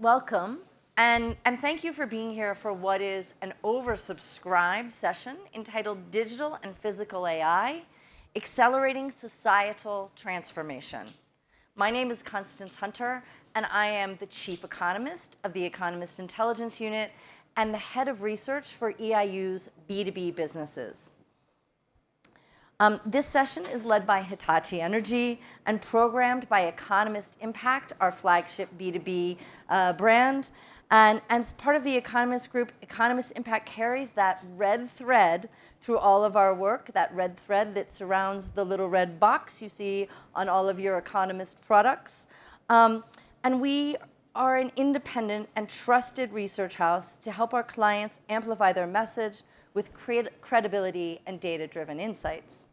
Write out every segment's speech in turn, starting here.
Welcome, and thank you for being here for what is an oversubscribed session entitled Digital and Physical AI, Accelerating Societal Transformation. My name is Constance Hunter, and I am the Chief Economist of the Economist Intelligence Unit and the Head of Research for EIU's B2B businesses. This session is led by Hitachi Energy and programmed by Economist Impact, our flagship B2B brand. And as part of the Economist Group, Economist Impact carries that red thread through all of our work, that red thread that surrounds the little red box you see on all of your Economist products. And we are an independent and trusted research house to help our clients amplify their message with credibility and data-driven insights.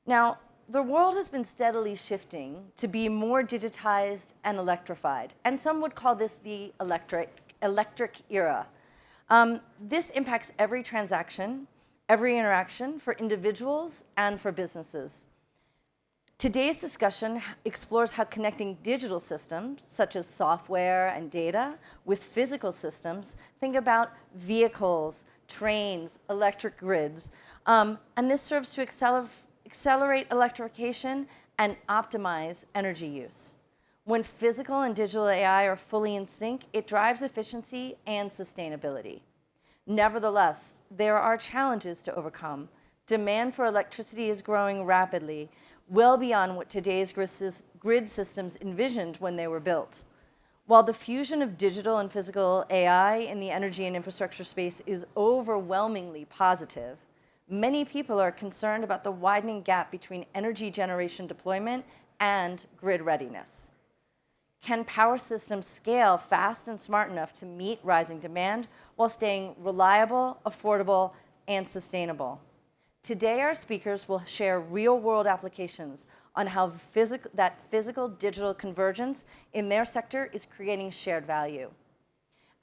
Now, the world has been steadily shifting to be more digitized and electrified, and some would call this the electric era. This impacts every transaction, every interaction for individuals and for businesses. Today's discussion explores how connecting digital systems, such as software and data, with physical systems, think about vehicles, trains, electric grids, and this serves to accelerate electrification and optimize energy use. When physical and digital AI are fully in sync, it drives efficiency and sustainability. Nevertheless, there are challenges to overcome. Demand for electricity is growing rapidly, well beyond what today's grid systems envisioned when they were built. While the fusion of digital and physical AI in the energy and infrastructure space is overwhelmingly positive, many people are concerned about the widening gap between energy generation deployment and grid readiness. Can power systems scale fast and smart enough to meet rising demand while staying reliable, affordable, and sustainable? Today, our speakers will share real-world applications on how that physical-digital convergence in their sector is creating shared value.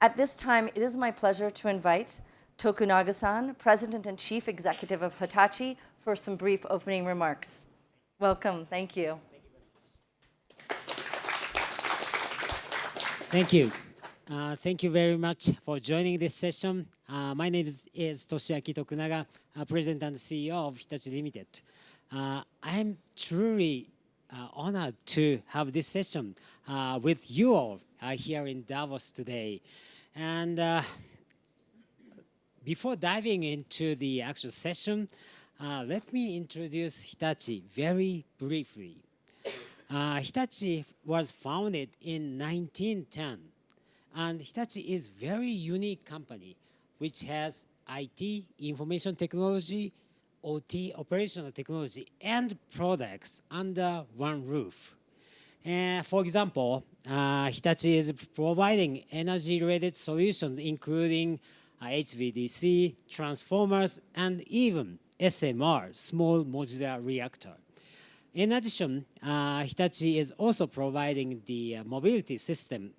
At this time, it is my pleasure to invite Tokunaga-san, President and Chief Executive of Hitachi, for some brief opening remarks. Welcome. Thank you. Thank you. Thank you very much for joining this session. My name is Toshiaki Tokunaga, President and CEO of Hitachi Limited. I am truly honored to have this session with you all here in Davos today. And before diving into the actual session, let me introduce Hitachi very briefly. Hitachi was founded in 1910, and Hitachi is a very unique company which has IT, information technology, OT, operational technology, and products under one roof. For example, Hitachi is providing energy-related solutions including HVDC, transformers, and even SMR, small modular reactor. In addition, Hitachi is also providing the mobility system,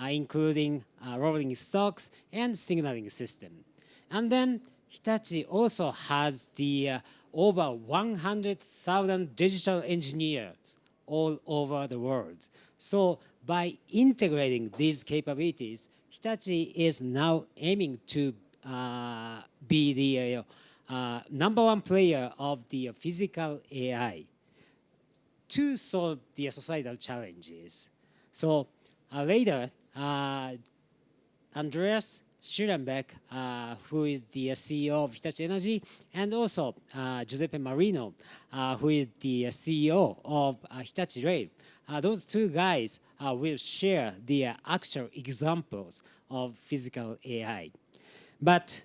including rolling stocks and signaling system. And then Hitachi also has the over 100,000 digital engineers all over the world. So by integrating these capabilities, Hitachi is now aiming to be the #1 player of the physical AI to solve the societal challenges. So later, Andreas Schierenbeck, who is the CEO of Hitachi Energy, and also Giuseppe Marino, who is the CEO of Hitachi Rail. Those two guys will share the actual examples of physical AI. But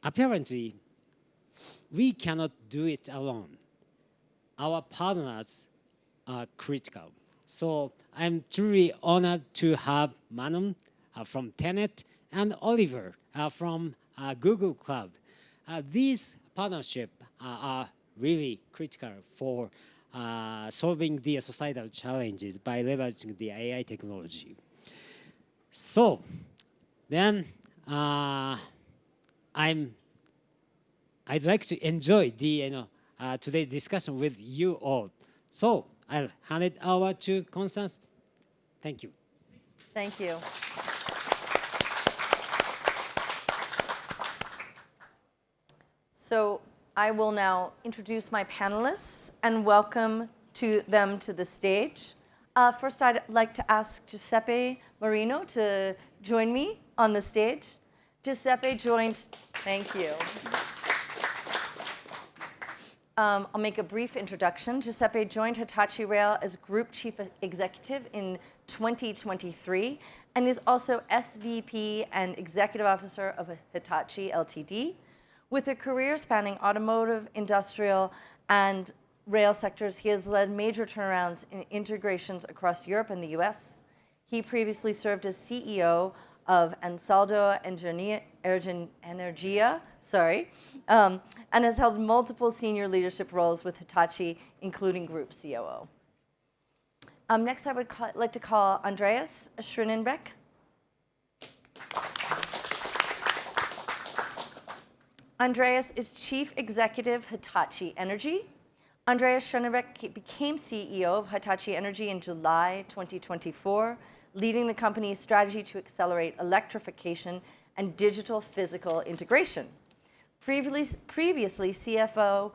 apparently, we cannot do it alone. Our partners are critical. So I'm truly honored to have Manon from Tenet and Oliver from Google Cloud. These partnerships are really critical for solving the societal challenges by leveraging the AI technology. So then I'd like to enjoy the today's discussion with you all. So I'll hand it over to Constance. Thank you. Thank you. So I will now introduce my panelists and welcome them to the stage. First, I'd like to ask Giuseppe Marino to join me on the stage. Giuseppe joined, thank you. I'll make a brief introduction. Giuseppe joined Hitachi Rail as Group Chief Executive in 2023 and is also SVP and Executive Officer of Hitachi Ltd. With a career spanning automotive, industrial, and rail sectors, he has led major turnarounds in integrations across Europe and the US. He previously served as CEO of Ansaldo Energia, and has held multiple senior leadership roles with Hitachi, including Group COO. Next, I would like to call Andreas Schönenbeck. Andreas is Chief Executive, Hitachi Energy. Andreas Schönenbeck became CEO of Hitachi Energy in July 2024, leading the company's strategy to accelerate electrification and digital physical integration. Previously CEO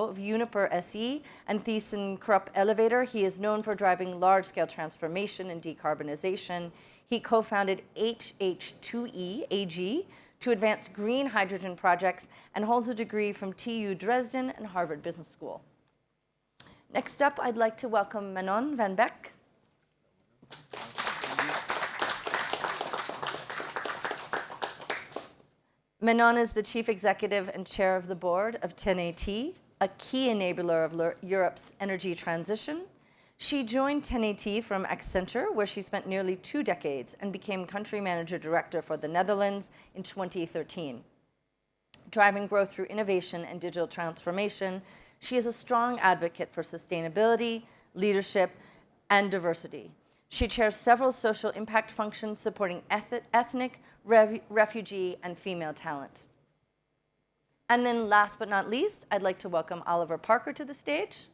of Uniper SE and ThyssenKrupp Elevator, he is known for driving large-scale transformation and decarbonization. He co-founded HH2E AG to advance green hydrogen projects and holds a degree from TU Dresden and Harvard Business School. Next up, I'd like to welcome Manon van Beek. Manon is the Chief Executive and Chair of the Board of 10AT, a key enabler of Europe's energy transition. She joined 10AT from Accenture, where she spent nearly 2 decades and became Country Manager Director for the Netherlands in 2013. Driving growth through innovation and digital transformation, she is a strong advocate for sustainability, leadership, and diversity. She chairs several social impact functions supporting ethnic, refugee, and female talent. And then last but not least, I'd like to welcome Oliver Parker to the stage.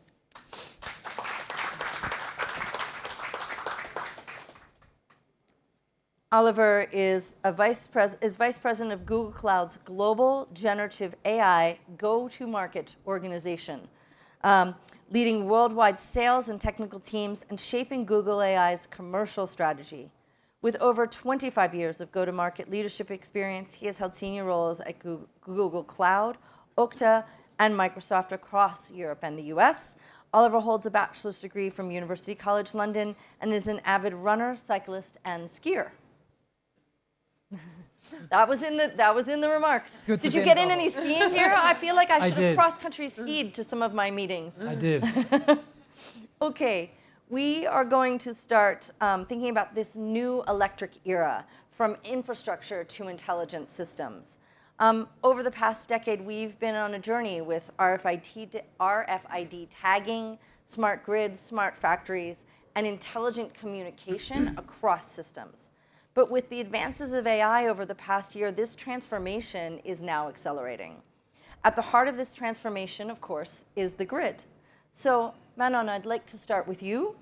Oliver is Vice President of Google Cloud's Global Generative AI Go-to-Market organization, leading worldwide sales and technical teams and shaping Google AI's commercial strategy. With over 25 years of go-to-market leadership experience, he has held senior roles at Google Cloud, Okta, and Microsoft across Europe and the US. Oliver holds a bachelor's degree from University College London and is an avid runner, cyclist, and skier. That was in the remarks. Did you get in any skiing here? I feel like I should have cross-country skied to some of my meetings. I did. Okay, we are going to start thinking about this new electric era, from infrastructure to intelligent systems. Over the past decade, we've been on a journey with RFID tagging, smart grids, smart factories, and intelligent communication across systems. But with the advances of AI over the past year, this transformation is now accelerating. At the heart of this transformation, of course, is the grid. So, Manon, I'd like to start with you.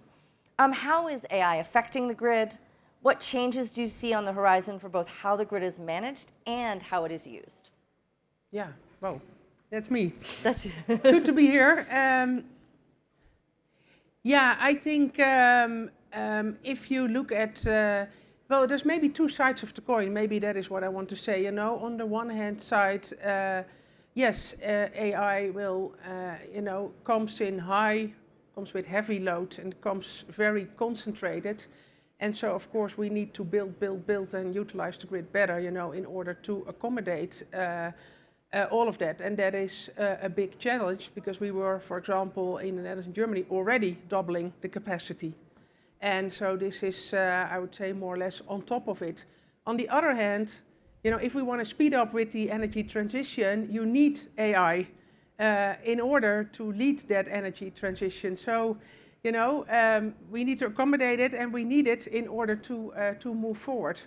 How is AI affecting the grid? What changes do you see on the horizon for both how the grid is managed and how it is used? Yeah, well, that's me. That's Good to be here. Yeah, I think if you look at well, there's maybe 2 sides of the coin. Maybe that is what I want to say. You know, on the one hand side, yes, AI will, comes with heavy load and comes very concentrated. And so, of course, we need to build and utilize the grid better, in order to accommodate all of that. And that is a big challenge because we were, for example, in the Netherlands and Germany already doubling the capacity. And so this is, I would say, more or less on top of it. On the other hand, if we want to speed up with the energy transition, you need AI in order to lead that energy transition. So, we need to accommodate it, and we need it in order to move forward.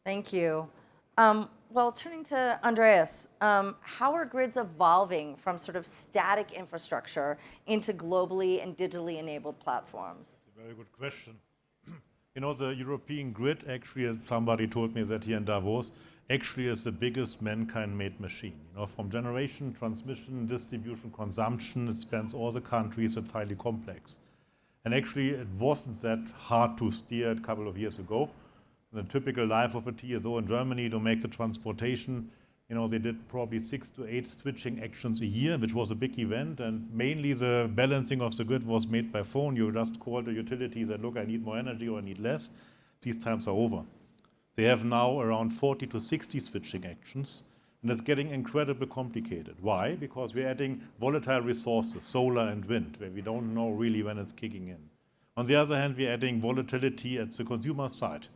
Thank you. Well, turning to Andreas, how are grids evolving from sort of static infrastructure into globally and digitally enabled platforms? Very good question. You know, the European grid actually, as somebody told me that here in Davos, actually is the biggest mankind-made machine. You know, from generation, transmission, distribution, consumption, it spans all the countries, it's highly complex. And actually, it wasn't that hard to steer a couple of years ago. The typical life of a TSO in Germany to make the transportation, you know, they did probably 6 to 8 switching actions a year, which was a big event, and mainly the balancing of the grid was made by phone. You just call the utility that, look, I need more energy or I need less. These times are over. They have now around 40 to 60 switching actions, and it's getting incredibly complicated. Why? Because we're adding volatile resources, solar and wind, where we don't know really when it's kicking in. On the other hand, we're adding volatility at the consumer side.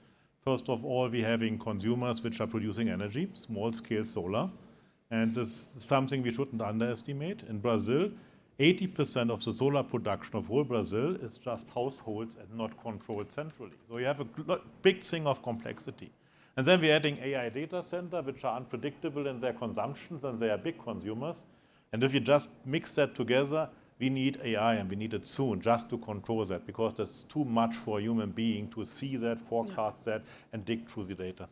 First of all, we're having consumers which are producing energy, small-scale solar, and this is something we shouldn't underestimate. In Brazil, 80% of the solar production of whole Brazil is just households and not controlled centrally. So you have a big thing of complexity. And then we're adding AI data center, which are unpredictable in their consumptions, and they are big consumers. And if you just mix that together, we need AI, and we need it soon, just to control that, because that's too much for a human being to see that, forecast that, and dig through the data.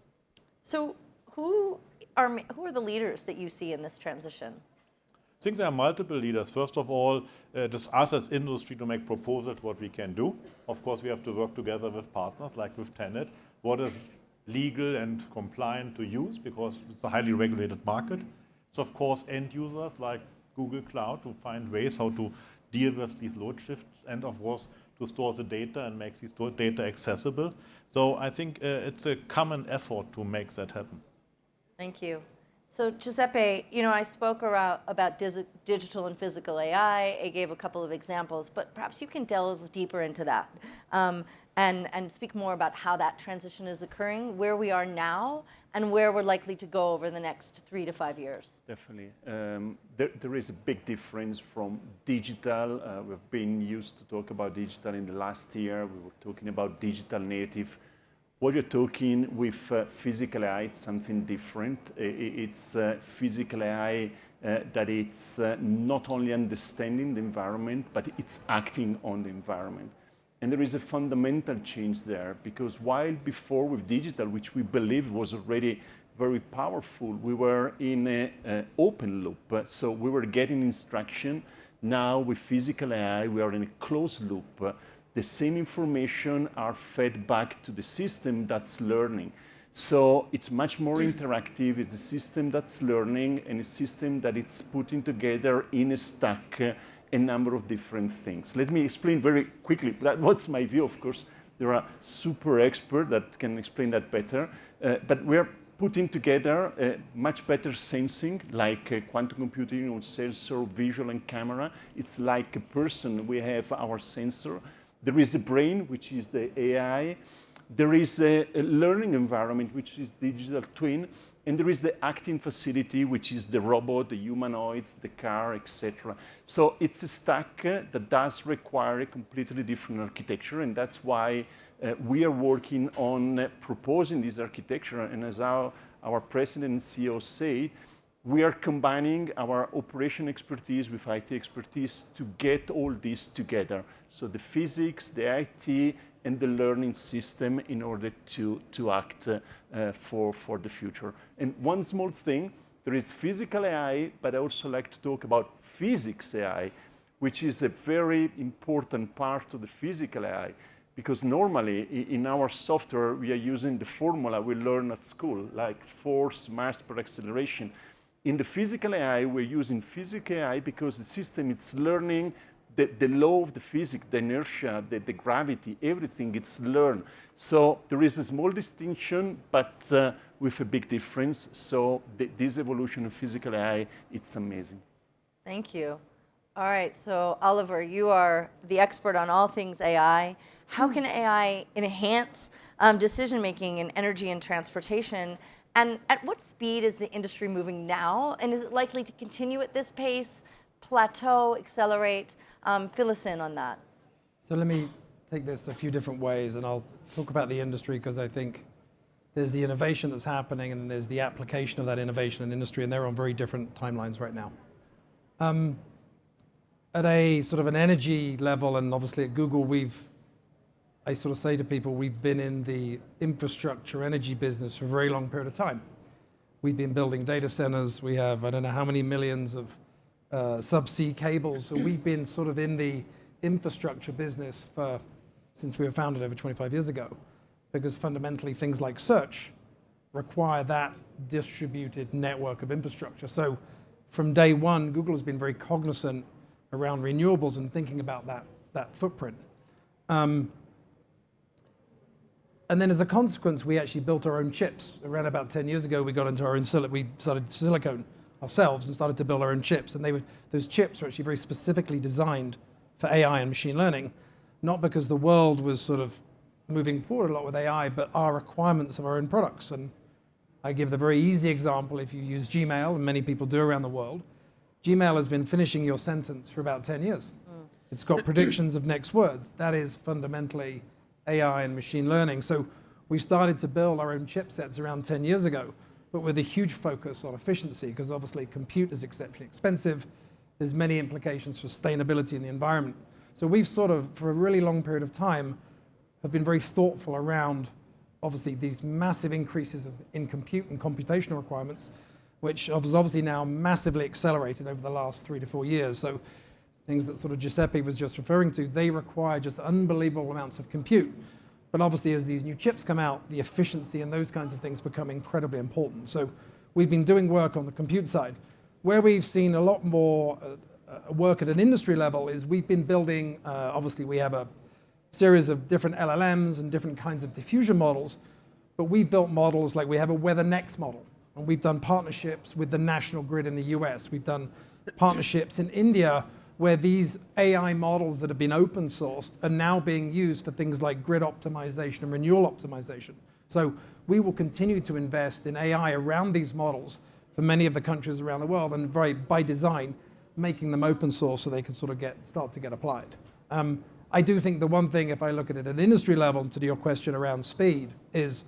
So who are the leaders that you see in this transition? I think there are multiple leaders. First of all, this us as industry to make proposals what we can do. Of course, we have to work together with partners like with Tenet. What is legal and compliant to use, because it's a highly regulated market. It's of course end users like Google Cloud to find ways how to deal with these load shifts, and of course to store the data and make these data accessible. So I think it's a common effort to make that happen. Thank you. So Giuseppe, you know, I spoke about digital and physical AI. I gave a couple of examples, but perhaps you can delve deeper into that and speak more about how that transition is occurring, where we are now, and where we're likely to go over the next 3 to 5 years. Definitely. There is a big difference from digital. We've been used to talk about digital in the last year. We were talking about digital native. What you're talking with physical AI, it's something different. It's physical AI that it's not only understanding the environment, but it's acting on the environment. And there is a fundamental change there, because while before with digital, which we believe was already very powerful, we were in an open loop. So we were getting instruction. Now with physical AI, we are in a closed loop. The same information are fed back to the system that's learning. So it's much more interactive. It's a system that's learning, and a system that it's putting together in a stack a number of different things. Let me explain very quickly. What's my view, of course. There are super experts that can explain that better. But we're putting together much better sensing, like quantum computing on sensor, visual, and camera. It's like a person. We have our sensor. There is a brain, which is the AI. There is a learning environment, which is digital twin. And there is the acting facility, which is the robot, the humanoids, the car, etc. So it's a stack that does require a completely different architecture. And that's why we are working on proposing this architecture. And as our president and CEO said, we are combining our operation expertise with IT expertise to get all this together. So the physics, the IT, and the learning system in order to act for the future. And one small thing, there is physical AI, but I also like to talk about physics AI, which is a very important part of the physical AI. Because normally in our software, we are using the formula we learn at school, like force, mass per acceleration. In the physical AI, we're using physical AI because the system it's learning the law of the physics, the inertia, the gravity, everything, it's learned. So there is a small distinction, but with a big difference. So this evolution of physical AI, it's amazing. Thank you. All right, so Oliver, you are the expert on all things AI. How can AI enhance decision-making in energy and transportation? And at what speed is the industry moving now? And is it likely to continue at this pace, plateau, accelerate? Fill us in on that. So let me take this a few different ways, and I'll talk about the industry because I think there's the innovation that's happening and there's the application of that innovation in industry, and they're on very different timelines right now. At a sort of an energy level, and obviously at Google, we've I sort of say to people, we've been in the infrastructure energy business for a very long period of time. We've been building data centers. We have, I don't know how many millions of subsea cables. So we've been sort of in the infrastructure business since we were founded over 25 years ago, because fundamentally things like search require that distributed network of infrastructure. So from day one, Google has been very cognizant around renewables and thinking about that footprint. And then as a consequence, we actually built our own chips. Around about 10 years ago, we got into our own we started silicone ourselves and started to build our own chips. And those chips were actually very specifically designed for AI and machine learning, not because the world was sort of moving forward a lot with AI, but our requirements of our own products. And I give the very easy example, if you use Gmail, and many people do around the world, Gmail has been finishing your sentence for about 10 years. It's got predictions of next words. That is fundamentally AI and machine learning. So we started to build our own chipsets around 10 years ago, but with a huge focus on efficiency, because obviously compute is exceptionally expensive. There's many implications for sustainability in the environment. So we've sort of, for a really long period of time, have been very thoughtful around, obviously, these massive increases in compute and computational requirements, which has obviously now massively accelerated over the last 3 to 4 years. So things that sort of Giuseppe was just referring to, they require just unbelievable amounts of compute. But obviously, as these new chips come out, the efficiency and those kinds of things become incredibly important. So we've been doing work on the compute side. Where we've seen a lot more work at an industry level is we've been building, obviously we have a series of different LLMs and different kinds of diffusion models, but we've built models like we have a WeatherNext model, and we've done partnerships with the national grid in the US. We've done partnerships in India where these AI models that have been open sourced are now being used for things like grid optimization and renewal optimization. So we will continue to invest in AI around these models for many of the countries around the world, and by design, making them open source so they can sort of start to get applied. I do think the one thing, if I look at it at an industry level, to your question around speed, is,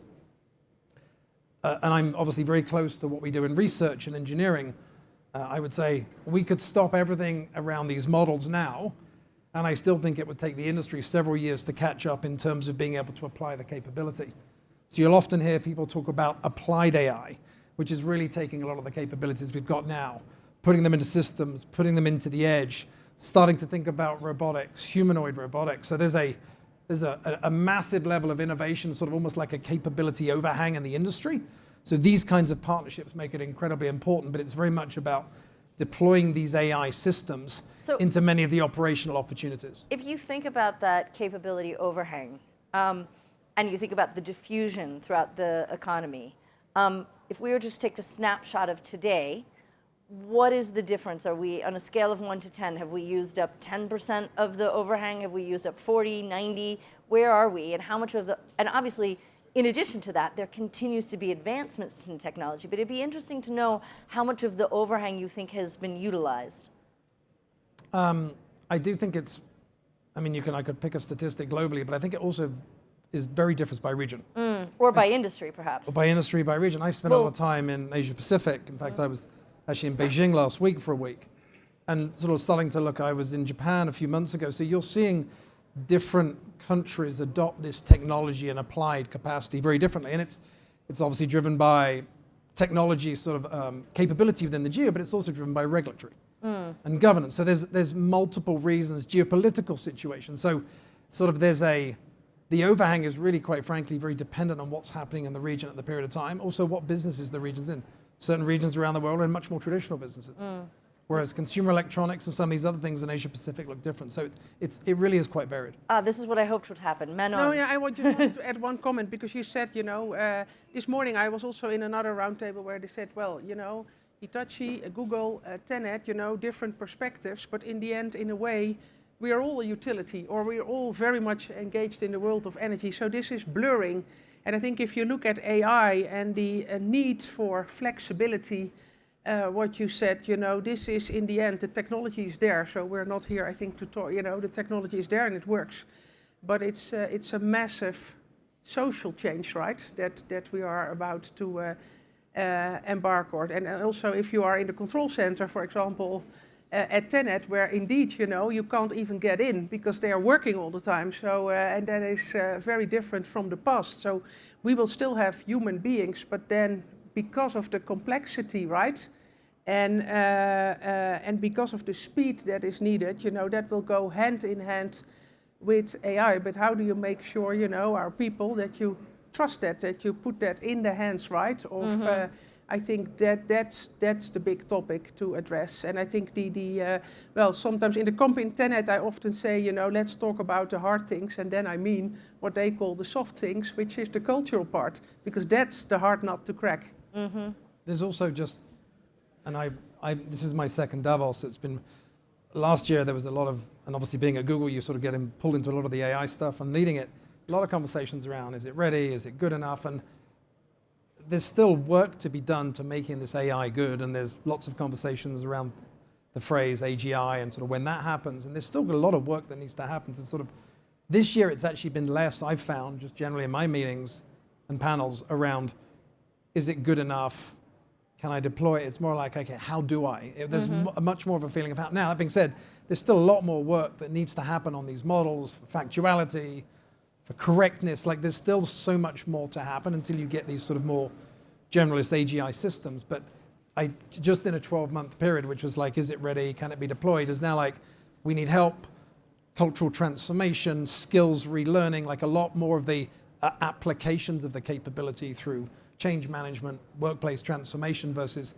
and I'm obviously very close to what we do in research and engineering, I would say we could stop everything around these models now, and I still think it would take the industry several years to catch up in terms of being able to apply the capability. So you'll often hear people talk about applied AI, which is really taking a lot of the capabilities we've got now, putting them into systems, putting them into the edge, starting to think about robotics, humanoid robotics. So there's a massive level of innovation, sort of almost like a capability overhang in the industry. So these kinds of partnerships make it incredibly important, but it's very much about deploying these AI systems into many of the operational opportunities. If you think about that capability overhang, and you think about the diffusion throughout the economy, if we were just to take a snapshot of today, what is the difference? Are we, on a scale of 1 to 10, have we used up 10% of the overhang? Have we used up 40, 90? Where are we? And how much of the, and obviously, in addition to that, there continues to be advancements in technology, but it'd be interesting to know how much of the overhang you think has been utilized. I do think it's, I mean, I could pick a statistic globally, but I think it also is very different by region. Or by industry, perhaps. Or by industry, by region. I've spent a lot of time in Asia Pacific. In fact, I was actually in Beijing last week for a week, and sort of starting to look, I was in Japan a few months ago, so you're seeing different countries adopt this technology and applied capacity very differently. And it's obviously driven by technology sort of capability within the geo, but it's also driven by regulatory and governance. So there's multiple reasons, geopolitical situations. So sort of the overhang is really, quite frankly, very dependent on what's happening in the region at the period of time. Also what businesses the region's in. Certain regions around the world are in much more traditional businesses. Whereas consumer electronics and some of these other things in Asia Pacific look different. So it really is quite varied. This is what I hoped would happen. Manon. No, yeah, I just wanted to add one comment, because you said, this morning I was also in another roundtable where they said, well, Hitachi, Google, Tenet, different perspectives, but in the end, in a way, we are all a utility, or we are all very much engaged in the world of energy. So this is blurring. And I think if you look at AI and the need for flexibility, what you said, this is in the end, the technology is there. So we're not here, I think, to talk, the technology is there and it works. But it's a massive social change, right, that we are about to embark on. And also if you are in the control center, for example, at Tenet, where indeed, you know, you can't even get in because they are working all the time. So, and that is very different from the past. So we will still have human beings, but then because of the complexity, right? And because of the speed that is needed, you know, that will go hand in hand with AI. But how do you make sure, you know, our people, that you trust that you put that in the hands, right, of I think that's the big topic to address. And I think well, sometimes in the company Tenet, I often say, you know, let's talk about the hard things, and then I mean what they call the soft things, which is the cultural part, because that's the hard nut to crack. There's also just, and this is my second Davos. It's been, last year there was a lot of, and obviously being at Google, you sort of get pulled into a lot of the AI stuff and leading it. A lot of conversations around, is it ready? Is it good enough? And there's still work to be done to making this AI good, and there's lots of conversations around the phrase AGI and sort of when that happens, and there's still a lot of work that needs to happen. So sort of this year it's actually been less, I've found, just generally in my meetings and panels around, is it good enough? Can I deploy it? It's more like, okay, how do I? There's much more of a feeling of how. Now, that being said, there's still a lot more work that needs to happen on these models for factuality, for correctness. Like there's still so much more to happen until you get these sort of more generalist AGI systems. But I just in a 12-month period, which was like, is it ready? Can it be deployed? Is now like, we need help, cultural transformation, skills relearning, like a lot more of the applications of the capability through change management, workplace transformation versus,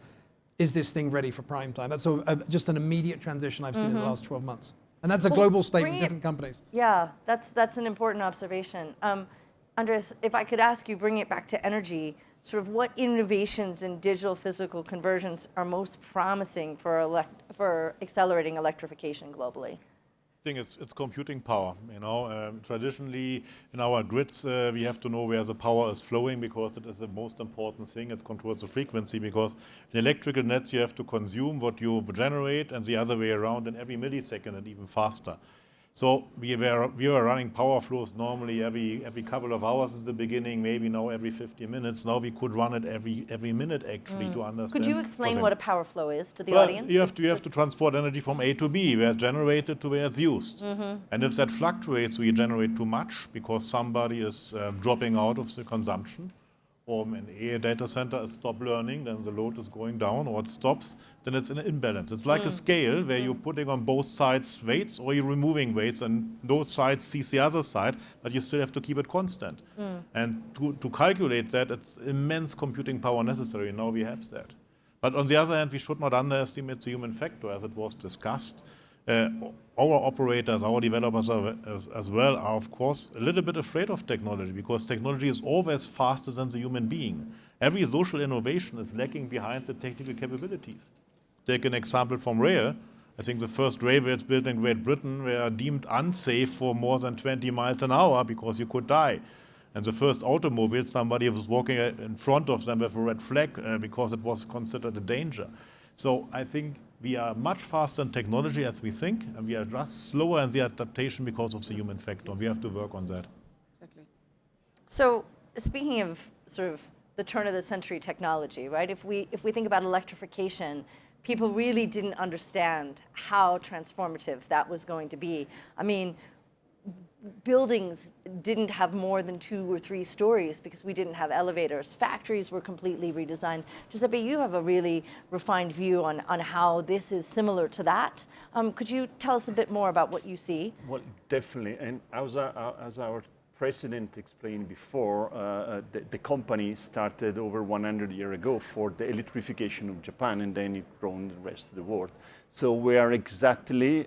is this thing ready for prime time? That's just an immediate transition I've seen in the last 12 months. And that's a global statement, different companies. Yeah, that's an important observation. Andres, if I could ask you, bring it back to energy, sort of what innovations in digital physical conversions are most promising for accelerating electrification globally? I think it's computing power. You know, traditionally in our grids, we have to know where the power is flowing because it is the most important thing. It controls the frequency because in electrical nets you have to consume what you generate and the other way around in every millisecond and even faster. So we were running power flows normally every couple of hours in the beginning, maybe now every 50 minutes. Now we could run it every minute actually to understand. Could you explain what a power flow is to the Well, audience? you have to transport energy from A to B, where it's generated to where it's used. And if that fluctuates, we generate too much because somebody is dropping out of the consumption, or an AI data center is stop learning, then the load is going down, or it stops, then it's in an imbalance. It's like a scale where you're putting on both sides weights or you're removing weights, and those sides sees the other side, but you still have to keep it constant. And to calculate that, it's immense computing power necessary, and now we have that. But on the other hand, we should not underestimate the human factor, as it was discussed. Our operators, our developers as well are, of course, a little bit afraid of technology because technology is always faster than the human being. Every social innovation is lagging behind the technical capabilities. Take an example from rail. I think the first railways built in Great Britain were deemed unsafe for more than 20 miles an hour because you could die. And the first automobile, somebody was walking in front of them with a red flag because it was considered a danger. So I think we are much faster in technology as we think, and we are just slower in the adaptation because of the human factor. We have to work on that. Exactly. So speaking of sort of the turn of the century technology, right? If we think about electrification, people really didn't understand how transformative that was going to be. I mean, buildings didn't have more than 2 or 3 stories because we didn't have elevators. Factories were completely redesigned. Giuseppe, you have a really refined view on how this is similar to that. Could you tell us a bit more about what you see? Well, definitely. And as our president explained before, the company started over 100 years ago for the electrification of Japan, and then it grown the rest of the world. So we are exactly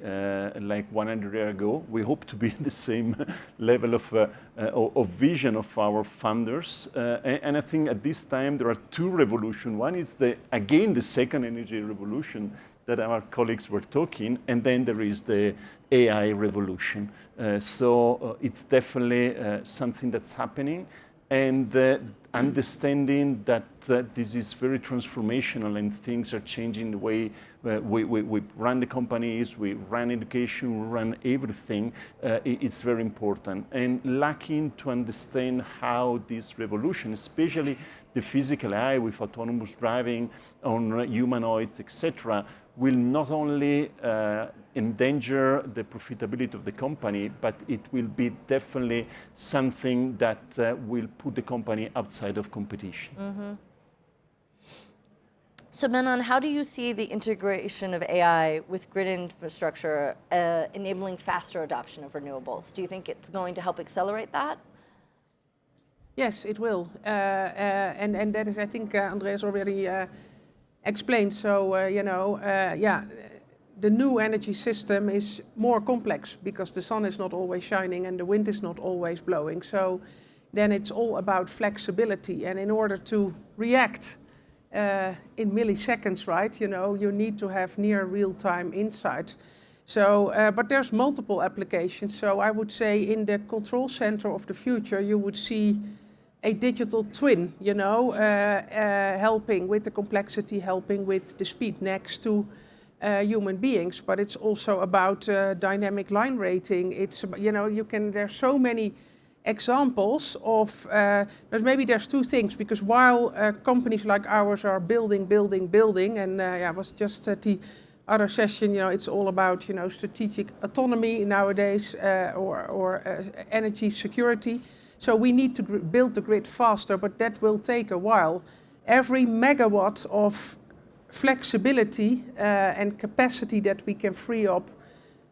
like 100 years ago. We hope to be in the same level of vision of our founders. And I think at this time there are 2 revolutions. One is again the second energy revolution that our colleagues were talking, and then there is the AI revolution. So it's definitely something that's happening. And understanding that this is very transformational and things are changing the way we run the companies, we run education, we run everything. It's very important. And lacking to understand how this revolution, especially the physical AI with autonomous driving on humanoids, etc., will not only endanger the profitability of the company, but it will be definitely something that will put the company outside of competition. Mm-hmm. So Menon, how do you see the integration of AI with grid infrastructure enabling faster adoption of renewables? Do you think it's going to help accelerate that? Yes, it will. And that is, I think, Andreas already explained. So, yeah, the new energy system is more complex because the sun is not always shining and the wind is not always blowing. So then it's all about flexibility. And in order to react in milliseconds, right, you need to have near real-time insight. So, but there's multiple applications. So I would say in the control center of the future, you would see a digital twin, helping with the complexity, helping with the speed next to human beings. But it's also about dynamic line rating. It's, there's so many examples of, there's two things, because while companies like ours are building, and I was just at the other session, it's all about, strategic autonomy nowadays or energy security. So we need to build the grid faster, but that will take a while. Every megawatt of flexibility and capacity that we can free up,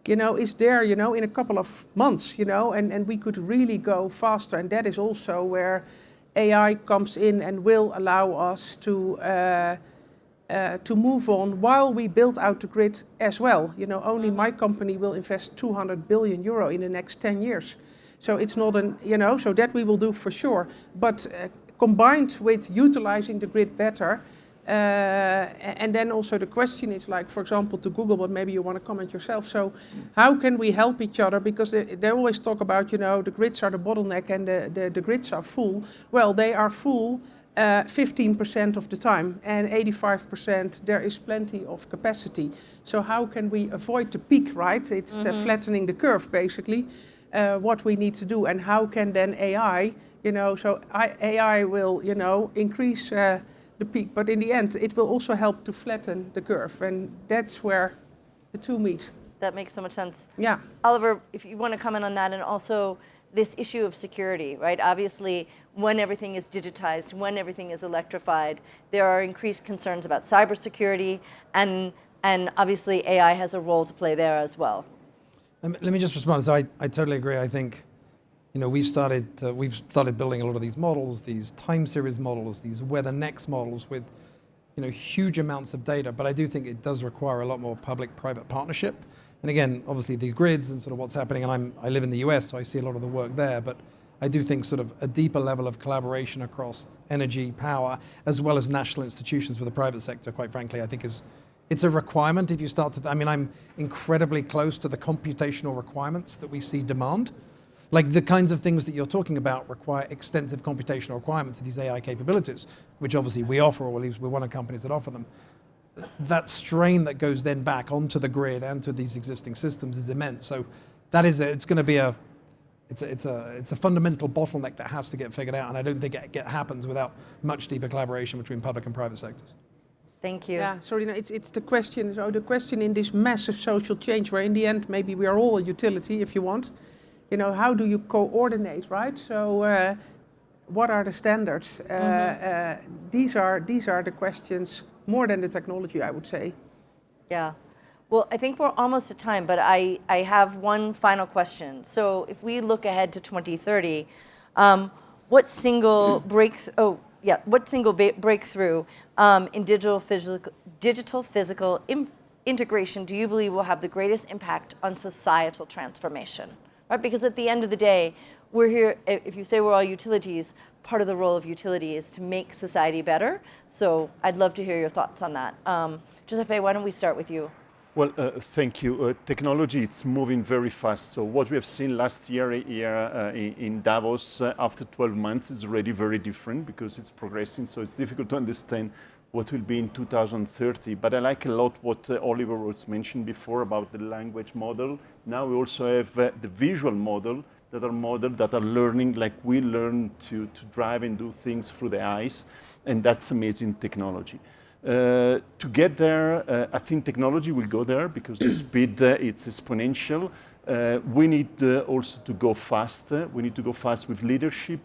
is there, in a couple of months, and we could really go faster. And that is also where AI comes in and will allow us to move on while we build out the grid as well. Only my company will invest 200 billion euro in the next 10 years. So it's not so that we will do for sure. But combined with utilizing the grid better, and then also the question is like, for example, to Google, but maybe you want to comment yourself. So how can we help each other? Because they always talk about, the grids are the bottleneck and the grids are full. Well, they are full 15% of the time, and 85% there is plenty of capacity. So how can we avoid the peak, right? It's flattening the curve, basically. What we need to do, and how can then AI, AI will, increase the peak, but in the end, it will also help to flatten the curve, and that's where the two meet. That makes so much sense. Yeah. Oliver, if you want to comment on that, and also this issue of security, right? Obviously, when everything is digitized, when everything is electrified, there are increased concerns about cybersecurity, and obviously AI has a role to play there as well. Let me just respond. So I totally agree. I think, we've started building a lot of these models, these time series models, these weather next models with, huge amounts of data. But I do think it does require a lot more public-private partnership. And again, obviously the grids and sort of what's happening. And I live in the US, so I see a lot of the work there. But I do think sort of a deeper level of collaboration across energy, power, as well as national institutions with the private sector, quite frankly, I think it's a requirement if you start to, I'm incredibly close to the computational requirements that we see demand. Like the kinds of things that you're talking about require extensive computational requirements of these AI capabilities, which obviously we offer, or at least we're one of the companies that offer them. That strain that goes then back onto the grid and to these existing systems is immense. So that is, it's going to be it's a fundamental bottleneck that has to get figured out, and I don't think it happens without much deeper collaboration between public and private sectors. Thank you. Yeah, so it's the question. So the question in this massive social change, where in the end maybe we are all a utility, if you want. How do you coordinate, right? So what are the standards? These are the questions more than the technology, I would say. Yeah. Well, I think we're almost at time, but I have one final question. So if we look ahead to 2030, what single breakthrough in digital physical integration do you believe will have the greatest impact on societal transformation? Right? Because at the end of the day, we're here, if you say we're all utilities, part of the role of utility is to make society better. So I'd love to hear your thoughts on that. Giuseppe, why don't we start with you? Well, thank you. Technology, it's moving very fast. So what we have seen last year here in Davos, after 12 months, is already very different because it's progressing. So it's difficult to understand what will be in 2030. But I like a lot what Oliver was mentioned before about the language model. Now we also have the visual model that are learning like we learn to drive and do things through the eyes. And that's amazing technology. To get there, I think technology will go there because the speed it's exponential. We need also to go fast. We need to go fast with leadership,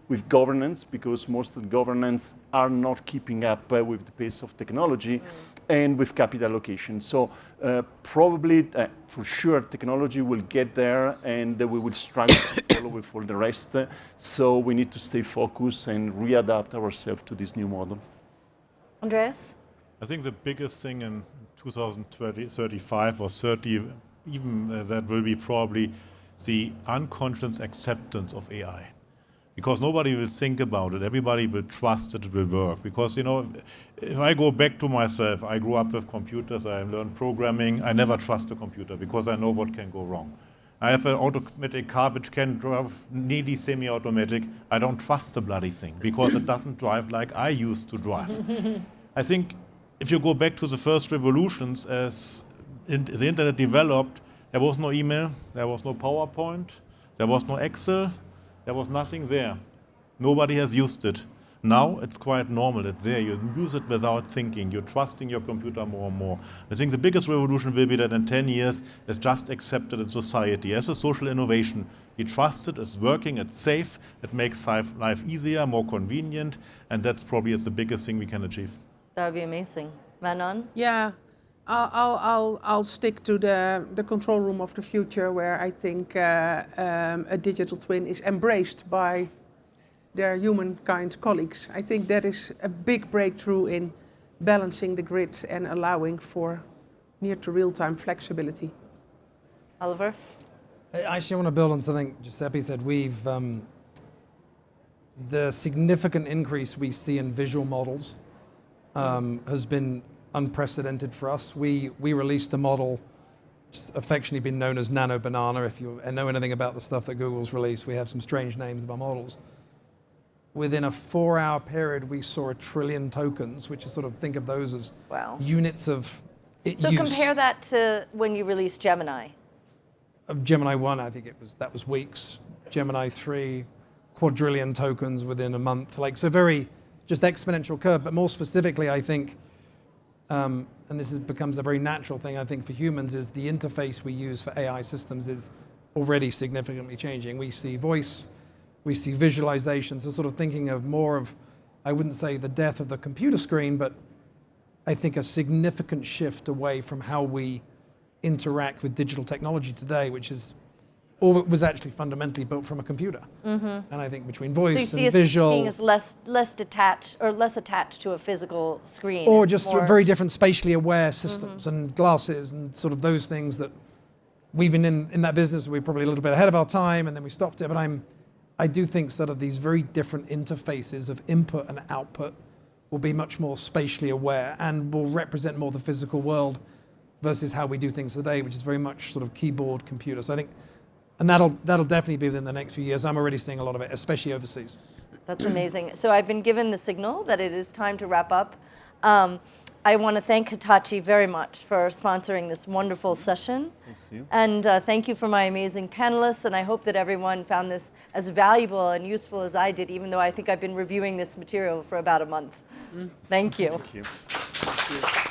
with governance, because most of the governance are not keeping up with the pace of technology, and with capital allocation. So probably, for sure, technology will get there, and we will struggle to follow with all the rest. So we need to stay focused and readapt ourselves to this new model. Andreas? I think the biggest thing in 2035 or 30, even that will be probably the unconscious acceptance of AI. Because nobody will think about it. Everybody will trust that it will work. Because, you know, if I go back to myself, I grew up with computers, I learned programming. I never trust a computer because I know what can go wrong. I have an automatic car which can drive nearly semi-automatic. I don't trust the bloody thing because it doesn't drive like I used to drive. I think if you go back to the first revolutions, as the internet developed, there was no email, there was no PowerPoint, there was no Excel, there was nothing there. Nobody has used it. Now it's quite normal, it's there, you use it without thinking, you're trusting your computer more and more. I think the biggest revolution will be that in 10 years it's just accepted in society as a social innovation. You trust it, it's working, it's safe, it makes life easier, more convenient, and that's probably the biggest thing we can achieve. That would be amazing. Manon? Yeah, I'll stick to the control room of the future, where I think a digital twin is embraced by their humankind colleagues. I think that is a big breakthrough in balancing the grid and allowing for near to real-time flexibility. Oliver? I actually want to build on something Giuseppe said. The significant increase we see in visual models has been unprecedented for us. We released a model which has affectionately been known as Nano Banana. If you know anything about the stuff that Google's released, we have some strange names of our models. Within a 4-hour period, we saw 1 trillion tokens, which is sort of, think of those as units of use. So compare that to when you released Gemini. Of Gemini 1, I think that was weeks. Gemini 3, quadrillion tokens within a month. Like, so very just exponential curve, but more specifically, I think, and becomes a very natural thing, I think, for humans, is the interface we use for AI systems is already significantly changing. We see voice, we see visualization, so sort of thinking of more of, I wouldn't say the death of the computer screen, but I think a significant shift away from how we interact with digital technology today, which is all it was actually fundamentally built from a computer. And I think between voice and visual, being as less detached or less attached to a physical screen, or just very different spatially aware systems and glasses and sort of those things that we've been in that business. We're probably a little bit ahead of our time, and then we stopped it. But I do think sort of these very different interfaces of input and output will be much more spatially aware and will represent more the physical world versus how we do things today, which is very much sort of keyboard computer. So I think, and that'll definitely be within the next few years. I'm already seeing a lot of it, especially overseas. That's amazing. So I've been given the signal that it is time to wrap up. I want to thank Hitachi very much for sponsoring this wonderful session. Thanks to you. And thank you for my amazing panelists. And I hope that everyone found this as valuable and useful as I did, even though I think I've been reviewing this material for about a month. Thank you. Thank you.